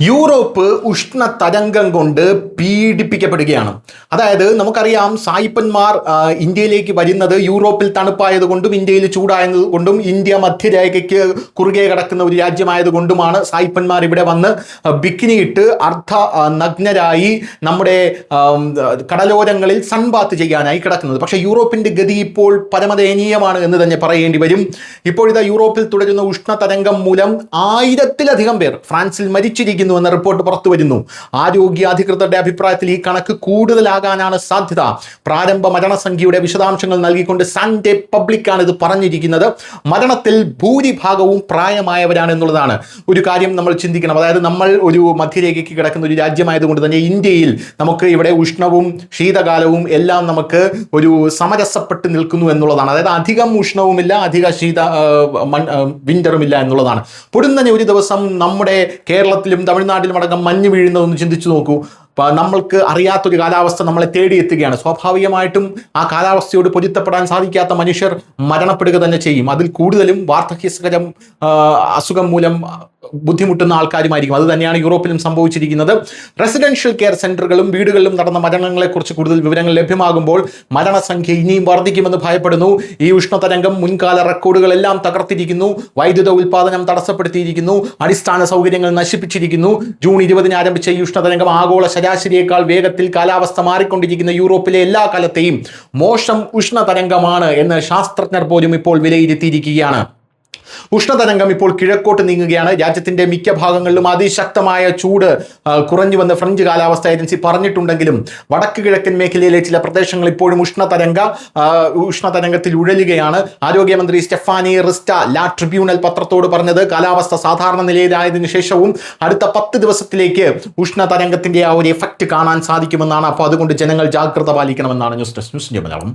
Europe ഉഷ്ണതരംഗം കൊണ്ട് പീഡിപ്പിക്കപ്പെടുകയാണ്. അതായത് നമുക്കറിയാം, സായിപ്പന്മാർ ഇന്ത്യയിലേക്ക് വരുന്നത് യൂറോപ്പിൽ തണുപ്പായതുകൊണ്ടും ഇന്ത്യയിൽ ചൂടായതുകൊണ്ടും ഇന്ത്യ മധ്യരേഖയ്ക്ക് കുറുകെ കിടക്കുന്ന ഒരു രാജ്യമായതുകൊണ്ടുമാണ് സായിപ്പന്മാർ ഇവിടെ വന്ന് ബിക്കിനിയിട്ട് നഗ്നരായി നമ്മുടെ കടലോരങ്ങളിൽ സൺബാത്ത് ചെയ്യാനായി കിടക്കുന്നത്. പക്ഷേ യൂറോപ്പിൻ്റെ ഗതി ഇപ്പോൾ പരമദയനീയമാണ് എന്ന് തന്നെ പറയേണ്ടി വരും. ഇപ്പോഴിതാ യൂറോപ്പിൽ തുടരുന്ന ഉഷ്ണതരംഗം മൂലം 1000-ലധികം പേർ ഫ്രാൻസിൽ മരിച്ചിരിക്കുന്നു എന്ന റിപ്പോർട്ട് പുറത്തു വരുന്നു. ആരോഗ്യ അധികൃതരുടെ അഭിപ്രായത്തിൽ ഈ കണക്ക് കൂടുതലാകാനാണ് സാധ്യത. പ്രാരംഭ മരണസംഖ്യയുടെ വിശദാംശങ്ങൾ നൽകിക്കൊണ്ട് സാൻഡേ പബ്ലിക്കാണ് ഇത് പറഞ്ഞിരിക്കുന്നത്. മരണത്തിൽ ഭൂരിഭാഗവും പ്രായമായവരാണ് എന്നുള്ളതാണ്. ഒരു കാര്യം നമ്മൾ ചിന്തിക്കണം. അതായത് നമ്മൾ ഒരു മധ്യരേഖയ്ക്ക് കിടക്കുന്ന ഒരു രാജ്യമായതുകൊണ്ട് തന്നെ ഇന്ത്യയിൽ നമുക്ക് ഇവിടെ ഉഷ്ണവും ശീതകാലവും എല്ലാം നമുക്ക് ഒരു സമരസപ്പെട്ട് നിൽക്കുന്നു എന്നുള്ളതാണ്. അതായത് അധികം ഉഷ്ണവുമില്ല, അധിക വിന്ററുമില്ല എന്നുള്ളതാണ്. പൊടുന്നനെ ഒരു ദിവസം നമ്മുടെ കേരളത്തിലും തമിഴ്നാട്ടിലും അടക്കം മഞ്ഞ് വീഴുന്നതൊന്ന് ചിന്തിച്ചു നോക്കൂ. നമ്മൾക്ക് അറിയാത്തൊരു കാലാവസ്ഥ നമ്മളെ തേടിയെത്തുകയാണ്. സ്വാഭാവികമായിട്ടും ആ കാലാവസ്ഥയോട് പൊരുത്തപ്പെടാൻ സാധിക്കാത്ത മനുഷ്യർ മരണപ്പെടുക തന്നെ ചെയ്യും. അതിൽ കൂടുതലും വാർദ്ധക്യസ്കരം അസുഖം മൂലം ബുദ്ധിമുട്ടുന്ന ആൾക്കാരുമായിരിക്കും. അത് തന്നെയാണ് യൂറോപ്പിലും സംഭവിച്ചിരിക്കുന്നത്. റെസിഡൻഷ്യൽ കെയർ സെന്ററുകളും വീടുകളിലും നടന്ന മരണങ്ങളെക്കുറിച്ച് കൂടുതൽ വിവരങ്ങൾ ലഭ്യമാകുമ്പോൾ മരണസംഖ്യ ഇനിയും വർദ്ധിക്കുമെന്ന് ഭയപ്പെടുന്നു. ഈ ഉഷ്ണതരംഗം മുൻകാല റെക്കോർഡുകളെല്ലാം തകർത്തിരിക്കുന്നു. വൈദ്യുത ഉൽപാദനം തടസ്സപ്പെടുത്തിയിരിക്കുന്നു. അടിസ്ഥാന സൗകര്യങ്ങൾ നശിപ്പിച്ചിരിക്കുന്നു. ജൂൺ 20 ആരംഭിച്ച ഈ ഉഷ്ണതരംഗം ആഗോള ശരാശരിയേക്കാൾ വേഗത്തിൽ കാലാവസ്ഥ മാറിക്കൊണ്ടിരിക്കുന്ന യൂറോപ്പിലെ എല്ലാ കാലത്തെയും മോശം ഉഷ്ണതരംഗമാണ് എന്ന് ശാസ്ത്രജ്ഞർ പോലും ഇപ്പോൾ വിലയിരുത്തിയിരിക്കുകയാണ്. ഉഷ്ണതരംഗം ഇപ്പോൾ കിഴക്കോട്ട് നീങ്ങുകയാണ്. രാജ്യത്തിന്റെ മിക്ക ഭാഗങ്ങളിലും അതിശക്തമായ ചൂട് കുറഞ്ഞുവെന്ന് ഫ്രഞ്ച് കാലാവസ്ഥ ഏജൻസി പറഞ്ഞിട്ടുണ്ടെങ്കിലും വടക്ക് കിഴക്കൻ മേഖലയിലെ ചില പ്രദേശങ്ങൾ ഇപ്പോഴും ഉഷ്ണതരംഗത്തിൽ ഉഴലുകയാണ്. ആരോഗ്യമന്ത്രി സ്റ്റെഫാനി റിസ്റ്റ ലാ ട്രിബ്യൂണൽ പത്രത്തോട് പറഞ്ഞത് കാലാവസ്ഥ സാധാരണ നിലയിലായതിനു ശേഷവും അടുത്ത 10 ദിവസത്തിലേക്ക് ഉഷ്ണതരംഗത്തിന്റെ ആ ഒരു എഫക്റ്റ് കാണാൻ സാധിക്കുമെന്നാണ്. അപ്പോൾ അതുകൊണ്ട് ജനങ്ങൾ ജാഗ്രത പാലിക്കണമെന്നാണ്. News desk news India Malayalam.